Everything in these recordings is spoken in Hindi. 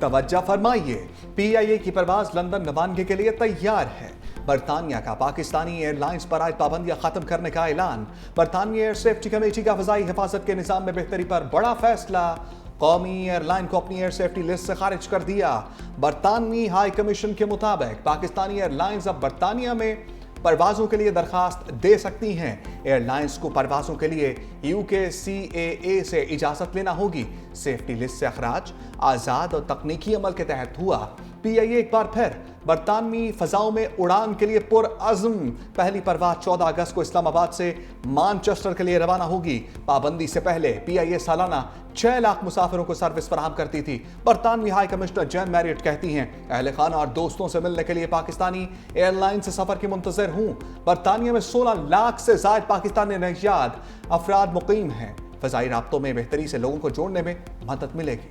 तवज्जो फरमाइए, PIA की परवाज लंदन रवानगी के लिए तैयार है। बरतानिया का पाकिस्तानी एयरलाइंस पर आयद पाबंदियां खत्म करने का ऐलान। बरतानवी एयर सेफ्टी कमेटी का फ़ज़ाई हिफाजत के निज़ाम में बेहतरी पर बड़ा फैसला। कौमी एयरलाइन को अपनी एयर सेफ्टी लिस्ट से खारिज कर दिया। बरतानवी हाई कमीशन के मुताबिक पाकिस्तानी एयरलाइंस अब बरतानिया में परवाजों के लिए दरखास्त दे सकती हैं। एयरलाइंस को परवाजों के लिए UKCAA से इजाजत लेना होगी। सेफ्टी लिस्ट से अखराज आज़ाद और तकनीकी अमल के तहत हुआ। PIA एक बार फिर बरतानवी फजाओं में उड़ान के लिए पुरअज़्म। पहली परवाज 14 अगस्त को इस्लामाबाद से मानचेस्टर के लिए रवाना होगी। पाबंदी से पहले PIA सालाना 6 लाख मुसाफिरों को सर्विस फराहम करती थी। बरतानवी हाई कमिश्नर जैन मैरियट कहती हैं, अहले खाना और दोस्तों से मिलने के लिए पाकिस्तानी एयरलाइन से सफर की मुंतज़िर हूँ। बरतानिया में 16 लाख से ज़ायद पाकिस्तानी नौजवान अफराद मुकीम हैं। फ़ज़ाई राब्तों में बेहतरी से लोगों को जोड़ने में मदद मिलेगी।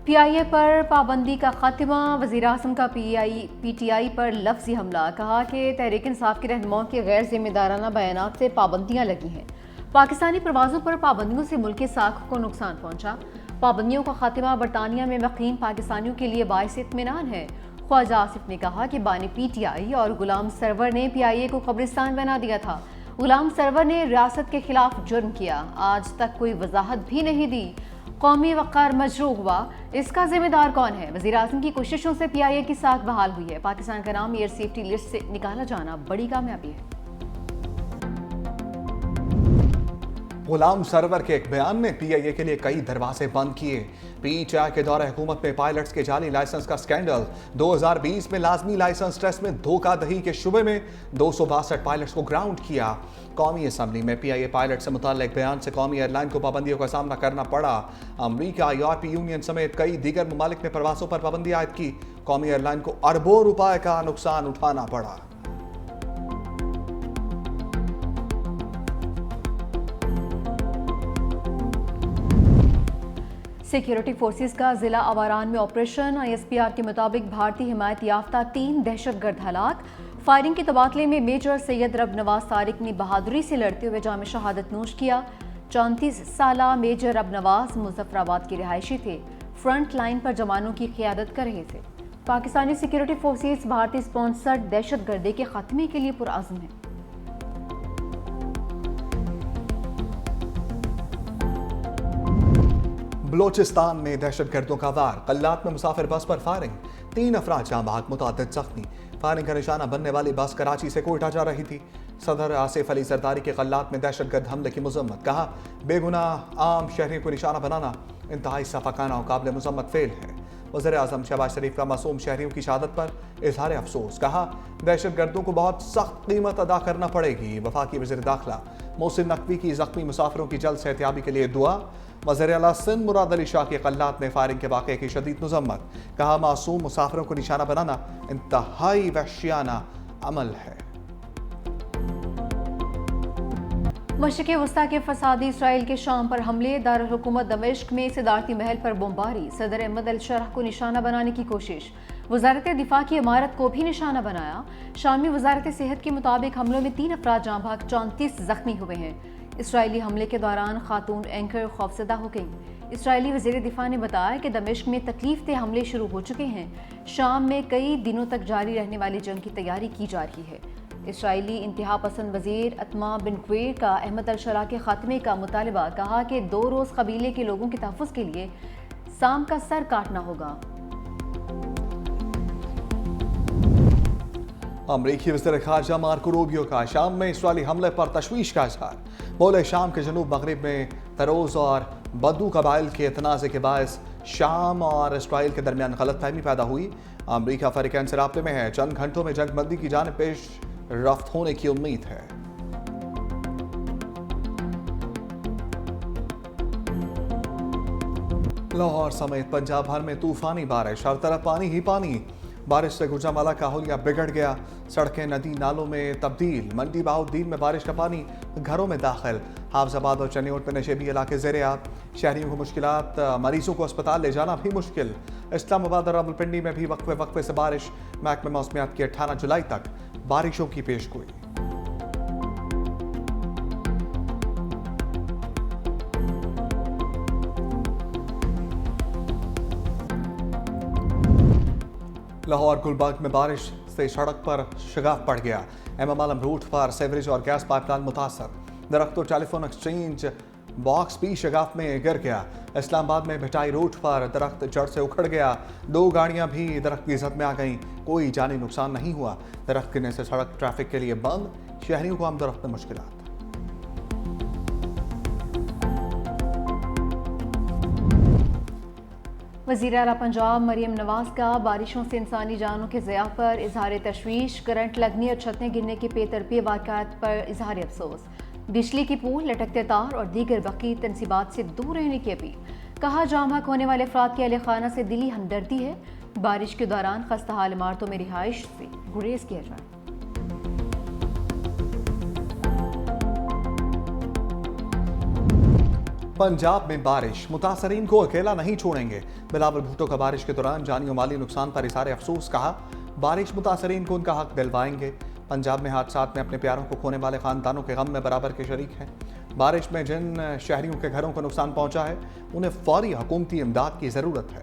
PIA पर पाबंदी का खात्मा। वज़ीर आज़म का PTI पर लफ्ज़ी हमला। कहा कि तहरीक इंसाफ के रहनुमाओं के गैर जिम्मेदाराना बयानात से पाबंदियाँ लगी हैं। पाकिस्तानी प्रवासों पर पाबंदियों से मुल्क की साख को नुकसान पहुँचा। पाबंदियों का खात्मा बरतानिया में मुक़ीम पाकिस्तानियों के लिए बाइस इत्मीनान है। ख्वाजा आसिफ ने कहा कि बानी PTI और गुलाम सरवर ने PIA को कब्रिस्तान बना दिया था। गुलाम सरवर ने रियासत के खिलाफ जुर्म किया, आज तक कोई वजाहत भी नहीं दी। कौमी वक़ार मजरूह हुआ, इसका जिम्मेदार कौन है? वज़ीर आज़म की कोशिशों से PIA की साख बहाल हुई है। पाकिस्तान का नाम एयर सेफ्टी लिस्ट से निकाला जाना बड़ी कामयाबी है। गुलाम सरवर के एक बयान में PIA के लिए कई दरवाजे बंद किए। PTI के दौरे हुकूमत में पायलट्स के जाली लाइसेंस का स्कैंडल। 2020 में लाजमी लाइसेंस टेस्ट में धोखाधड़ी के शुबे में 262 पायलट्स को ग्राउंड किया। कौमी असम्बली में PIA पायलट से मुताल्लिक बयान से कौमी एयरलाइन को पाबंदियों का सामना करना पड़ा। अमरीका, यूरोपीय यूनियन समेत कई दीगर ममालिक ने प्रवासों पर पाबंदी आयद की। कौमी एयरलाइन को अरबों रुपए का नुकसान उठाना पड़ा। सिक्योरिटी फोर्सेस का जिला अवारान में ऑपरेशन। ISPR के मुताबिक भारतीय हिमायत याफ्ता 3 दहशतगर्द हलाक। फायरिंग के तबादले में मेजर सैयद रब नवाज तारिक ने बहादुरी से लड़ते हुए जाम शहादत नोश किया। 34 साला मेजर रब नवाज मुजफ्फराबाद के रिहायशी थे। फ्रंट लाइन पर जवानों की क़ियादत कर रहे थे। पाकिस्तानी सिक्योरिटी फोर्सेस भारतीय स्पॉन्सर्ड दहशतगर्दी के खात्मे के लिए पुरअज़्म है। बलोचिस्तान में दहशतगर्दों का वार। कल्लात में मुसाफिर बस पर फायरिंग। 3 अफराद जाँ बहक, मुतअद्दिद जख्मी। फायरिंग का निशाना बनने वाली बस कराची से कोयटा जा रही थी। सदर आसिफ अली जरदारी के कल्लात में दहशतगर्द हमले की मजम्मत। कहा, बेगुनाह आम शहरियों को निशाना बनाना इंतहाई सफाकाना और काबिल मजम्मत फेल है। वज़ीर आज़म शहबाज शरीफ का मासूम शहरियों की शहादत पर इजहार अफसोस। कहा, दहशतगर्दों को बहुत सख्त कीमत अदा करना पड़ेगी। वफाकी वज़ीर दाखिला मोहसिन नकवी की जख्मी मुसाफिरों की जल्द सेहतियाबी के लिए दुआ। वज़ीर आला सिंध मुराद अली शाह के कल्लात में फायरिंग के वाक़े की शदीद मजम्मत। कहा, मासूम मुसाफिरों को निशाना बनाना इंतहाई वहशियाना अमल है। मशरिक़ वस्ता के फसादी इसराइल के शाम पर हमले। दारुल हुकूमत दमिश्क में सदारती महल पर बमबारी। सदर अहमद अल शरह को निशाना बनाने की कोशिश। वजारत दिफा की इमारत को भी निशाना बनाया। शामी वजारत सेहत के मुताबिक हमलों में 3 अफराद जाँ बहक, 34 जख्मी हुए हैं। इसराइली हमले के दौरान खातून एंकर खौफजदा हो गई। इसराइली वज़ीर दिफा ने बताया कि दमिश्क में तकलीफ दे हमले शुरू हो चुके हैं। शाम में कई दिनों तक जारी रहने वाली जंग की तैयारी की जा रही है। इसराइली इंतहा पसंद वज़ीर अतमा बिन क्वेर का अहमद अल शरा के खात्मे का मुतालबा। कहा कि 2 रोज़ कबीले के लोगों के तहफ़्फ़ुज़ के लिए साम का सर काटना होगा। अमरीकी वज़ीर ख़ारजा मार्को रूबियो का शाम में इसराइली हमले पर तशवीश का इज़हार। बोले, शाम के जनूब मगरिब में तरोज़ और बदू कबाइल के तनाज़े के बायस शाम और इसराइल के दरमियान गलतफहमी पैदा हुई। अमरीका फ़रीक़ैन से राब्ते में है। चंद घंटों में जंगबंदी की जानिब पेश रफ्त होने की उम्मीद है। लाहौर समेत पंजाब भर में तूफानी बारिश, हर तरफ पानी ही पानी। बारिश से गुजरांवाला का हुलिया बिगड़ गया। सड़कें नदी नालों में तब्दील। मंडी बहाउद्दीन में बारिश का पानी घरों में दाखिल। हाफजाबाद और चनियोट में नशेबी इलाके ज़ेर-ए-आब। शहरियों को मुश्किलात, मरीजों को अस्पताल ले जाना भी मुश्किल। इस्लामाबाद और रावलपिंडी में भी वक्फे वक्फे से बारिश। महकमे मौसमियात की 18 जुलाई तक बारिशों की पेशगोई। लाहौर गुलबर्ग में बारिश से सड़क पर शगाफ पड़ गया। एमएम आलम रूट पर सेवरेज और गैस पाइपलाइन मुतासर। दरख्त और टेलीफोन एक्सचेंज बॉक्स भी शगाफ में गिर गया। इस्लामाबाद में भिटाई रूट पर दरख्त जड़ से उखड़ गया। 2 गाड़ियां भी दरख्त की जद में आ गईं। कोई जानी नुकसान नहीं हुआ। दरख्त गिरने से सड़क ट्रैफिक के लिए बंद। शहरियों को आमदोरफ्त में मुश्किलात। वज़ीर आला पंजाब मरीम नवाज का बारिशों से इंसानी जानों के ज़िया पर इजहार तशवीश, करंट लगने और छतें गिरने के बेतरतीब वाक़यात पर इजहार अफसोस, बिजली की पोल, लटकते तार और दीगर बकी तनसीबात से दूर रहने की अपील। कहा जाम हक होने वाले अफराद की अहले खाना से दिली हमदर्दी है। बारिश के दौरान खस्ता हाल इमारतों में रिहाइश से गुरेज किया जाए। पंजाब में बारिश, मुतासरीन को अकेला नहीं छोड़ेंगे। बिलावल भुट्टो का बारिश के दौरान जानी और माली नुकसान पर इज़हार अफसोस। कहा बारिश मुतासरीन को उनका हक दिलवाएंगे। पंजाब में हादसात में अपने प्यारों को खोने वाले खानदानों के गम में बराबर के शरीक हैं। बारिश में जिन शहरियों के घरों को नुकसान पहुंचा है उन्हें फौरी हुकूमती इमदाद की ज़रूरत है।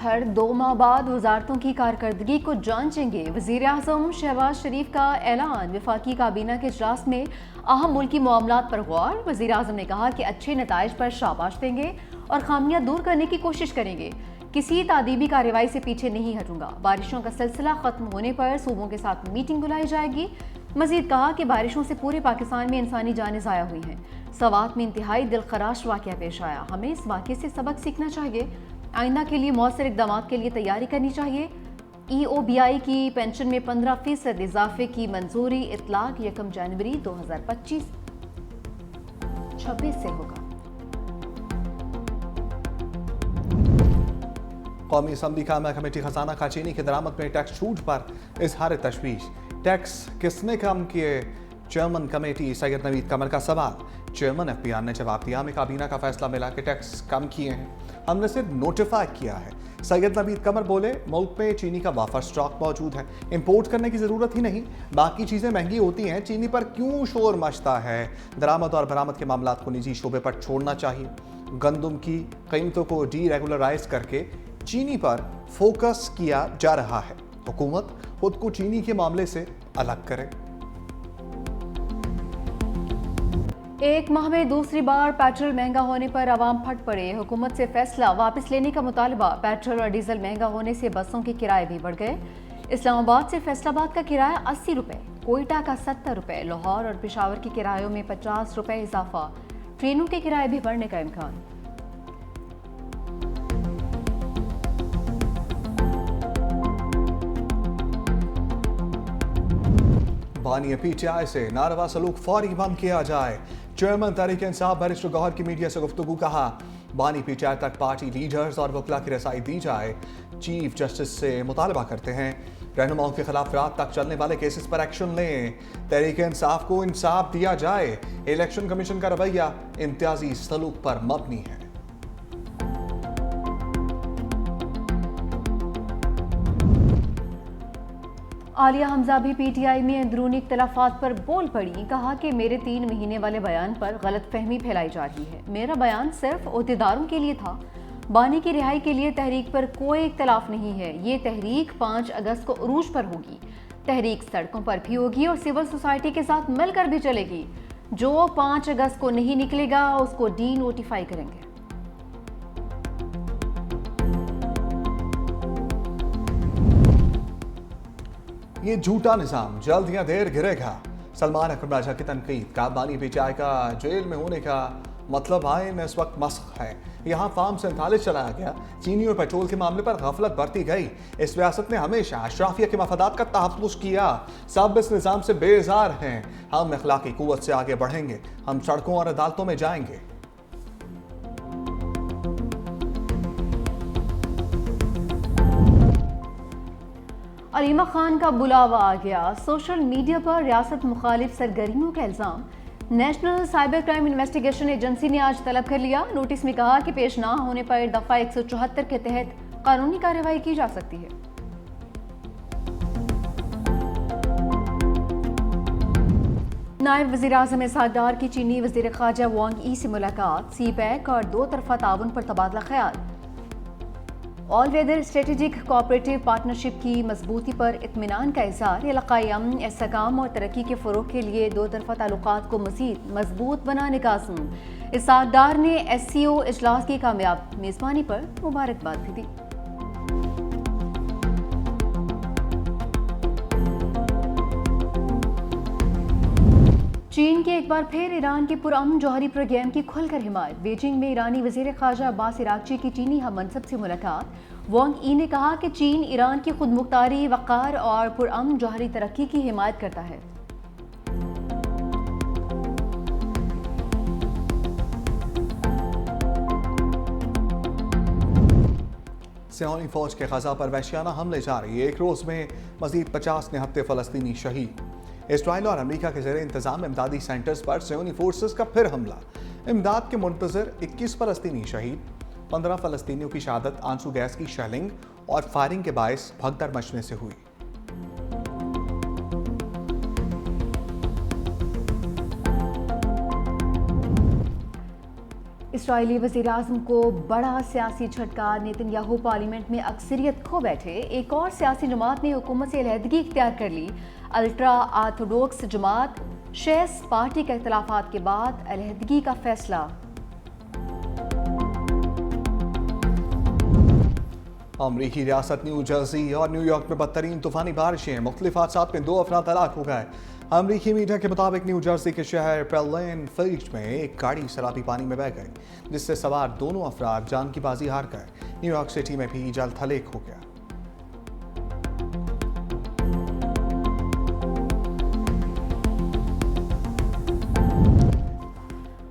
हर 2 माह बाद वजारतों की कारकर्दगी को जांचेंगे। वज़ीर आज़म शहबाज शरीफ का ऐलान। वफाकी काबीना के इजलास में अहम मुल्की मामलात पर गौर। वज़ीर आज़म ने कहा कि अच्छे नताइज पर शाबाश देंगे और खामियां दूर करने की कोशिश करेंगे। किसी तादीबी कार्रवाई से पीछे नहीं हटूंगा। बारिशों का सिलसिला खत्म होने पर सूबों के साथ मीटिंग बुलाई जाएगी। मजीद कहा कि बारिशों से पूरे पाकिस्तान में इंसानी जानें ज़ाया हुई हैं। सवात में इंतहाई दिलखराश वाक़या पेश आया। हमें इस वाक़े से सबक सीखना चाहिए। आइंदा के लिए मौसर इक़दामात के लिए तैयारी करनी चाहिए। EOBI की पेंशन में 15% इजाफे की मंजूरी। इतलाक 1 जनवरी 2025-26 से होगा। कौमी असम्बली कायमा कमेटी खजाना का चीनी की दरामद में टैक्स छूट पर इजहार तशवीश। टैक्स किसने कम किए? चेयरमैन कमेटी सैयद नवीद कमर का सवाल। चेयरमैन FPR ने जवाब दिया, हमें काबीना का फैसला मिला कि टैक्स कम किए हैं, हमने सिर्फ नोटिफाई किया है। सैयद नवीद कमर बोले, मुल्क में चीनी का वाफर स्टॉक मौजूद है, इंपोर्ट करने की ज़रूरत ही नहीं। बाकी चीज़ें महंगी होती हैं, चीनी पर क्यों शोर मचता है? दरामद और बरामद के मामलात को निजी शोबे पर छोड़ना चाहिए। गंदम की कीमतों को डीरेगुलराइज करके चीनी पर फोकस किया जा रहा है। हुकूमत खुद को चीनी के मामले से अलग करे। 1 माह में दूसरी बार पेट्रोल महंगा होने पर आवाम फट पड़े। हुकूमत से फैसला वापस लेने का मुतालबा। पेट्रोल और डीजल महंगा होने से बसों के किराए भी बढ़ गए। इस्लामाबाद से फैसलाबाद का किराया 80 रुपये, कोयटा का 70 रुपये, लाहौर और पेशावर के किरायों में 50 रुपये इजाफा। ट्रेनों के किराए भी बढ़ने का इम्कान। बानी PTI से नारवा सलूक फौरी बंद किया जाए। चेयरमैन तहरीक इंसाफ बैरिस्टर गौहर की मीडिया से गुफ्तगू। कहा बानी PTI तक पार्टी लीडर्स और वकला की रसाई दी जाए। चीफ जस्टिस से मुतालबा करते हैं रहनुमाओं के खिलाफ रात तक चलने वाले केसेस पर एक्शन लें। तहरीक इंसाफ को इंसाफ दिया जाए। इलेक्शन कमीशन का रवैया इम्तियाजी सलूक पर मबनी है। आलिया हमजा भी PTI में अंदरूनी इख्तलाफात पर बोल पड़ी। कहा कि मेरे 3 महीने वाले बयान पर गलतफहमी फैलाई जा रही है। मेरा बयान सिर्फ ओहदेदारों के लिए था। बानी की रिहाई के लिए तहरीक पर कोई इख्तलाफ नहीं है। ये तहरीक 5 अगस्त को उरूज पर होगी। तहरीक सड़कों पर भी होगी और सिविल सोसाइटी के साथ मिलकर भी चलेगी। जो 5 अगस्त को नहीं निकलेगा उसको नोटिफाई करेंगे। ये झूठा निजाम जल्द या देर गिरेगा। सलमान अकरम राजा की तनकीद। का बानी PTI का जेल में होने का मतलब आइन इस वक्त मस्ख है। यहाँ फार्म 47 चलाया गया। चीनी और पेट्रोल के मामले पर गफलत बरती गई। इस रियासत ने हमेशा अशराफिया के मफादात का तहफ़्फ़ुज़ किया। सब इस निज़ाम से बेजार हैं। हम अखलाकी कुव्वत से आगे बढ़ेंगे। हम सड़कों और अदालतों में जाएंगे। अलीमा खान का बुलावा आ गया। सोशल मीडिया पर रियासत मुखालिफ सरगर्मियों का इल्ज़ाम। National cyber crime investigation agency ने आज तलब कर लिया। नोटिस में कहा कि पेश ना होने पर दफ़ा 174 के तहत कानूनी कार्रवाई की जा सकती है। नायब वज़ीर आज़म इसहाक़ डार की चीनी वज़ीर ख़ारजा वांग यी से मुलाकात। CPEC और 2 तरफ़ा ताउन पर तबादला ख्याल। All weather strategic cooperative partnership की मजबूती पर इत्मीनान का इज़हार, इलाकाई अमन, इस्तेहकाम और तरक्की के फ़रोग़ के लिए दो तरफ़ा ताल्लुकात को मज़ीद मजबूत बनाने का अज़्म। इसाकदार ने SCO इजलास की कामयाब मेज़बानी पर मुबारकबाद भी दी। चीन की एक बार फिर ईरान के पुरअमन जौहरी प्रोग्राम की खुलकर हिमायत। बीजिंग में ईरानी वज़ीर ख़ारजा अब्बास इराक़ची की चीनी हम मनसब से मुलाकात। वांग यी ने कहा कि चीन ईरान की खुदमुख्तारी, वक़ार और पुरअमन जौहरी तरक्की की हिमायत करता है। सियोनी फौज के गजा पर वहशियाना हमले जारी, एक रोज में मजीद 50 निहत्ते फलस्तीनी शहीद। इसराइल और अमेरिका के ज़रिए इंतजाम इमदादी सेंटर्स पर सियोनी फोर्सेस का फिर हमला, इमदाद के मुंतजर 21 फलस्तीनी शहीद। 15 फलस्तीनियों की शहादत आंसू गैस की शेलिंग और फायरिंग के बायस भगदड़ मचने से हुई। इसराइली वज़ीर-ए-आज़म को बड़ा सियासी झटका, नेतन्याहू पार्लियामेंट में अक्सरियत खो बैठे। एक और सियासी जमात ने हुकूमत से अलहदगी इख्तियार कर ली। अल्ट्रा आर्थोडॉक्स जमात शेस पार्टी के इख्तिलाफात के बाद अलहदगी का फैसला। अमरीकी रियासत न्यू जर्सी और न्यूयॉर्क में बदतरीन तूफानी बारिशें, मुख्तलिफ हादसात में 2 अफराद हलाक हो गए। अमरीकी मीडिया के मुताबिक न्यू जर्सी के शहर पेलेन फील्ड में एक गाड़ी सैलाबी पानी में बह गई, जिससे सवार दोनों अफराद जान की बाजी हार गए। न्यूयॉर्क सिटी में भी जल थलेक हो गया।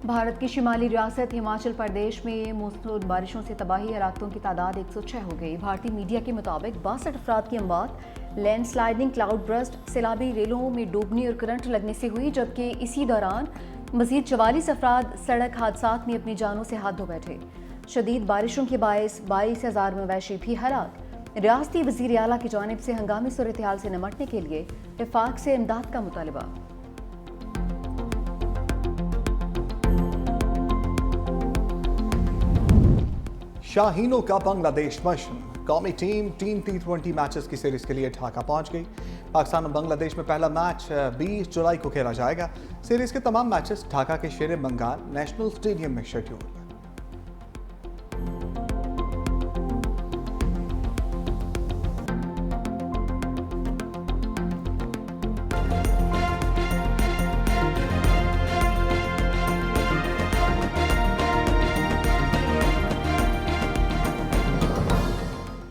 भारत की शिमाली रियासत हिमाचल प्रदेश में मूसलाधार बारिशों से तबाही हलाकतों की तादाद 106 हो गई। भारतीय मीडिया के मुताबिक 62 अफराद की अमवात लैंडस्लाइडिंग, क्लाउड बर्स्ट, सैलाबी रेलों में डूबने और करंट लगने से हुई, जबकि इसी दौरान मजीद 44 अफराद सड़क हादसात में अपनी जानों से हाथ धो बैठे। शदीद बारिशों के बायस 22,000 मवेशी भी हलाक। रियासती वज़ीर आला की जानिब से हंगामी सूरत हाल से निमटने के लिए वफाक से इमदाद का मुतालबा। शाहीनों का बांग्लादेश मिशन, कौमी टीम T20 मैचेस की सीरीज के लिए ढाका पहुंच गई। पाकिस्तान और बांग्लादेश में पहला मैच 20 जुलाई को खेला जाएगा। सीरीज के तमाम मैचेस ढाका के शेर बंगाल नेशनल स्टेडियम में शेड्यूल।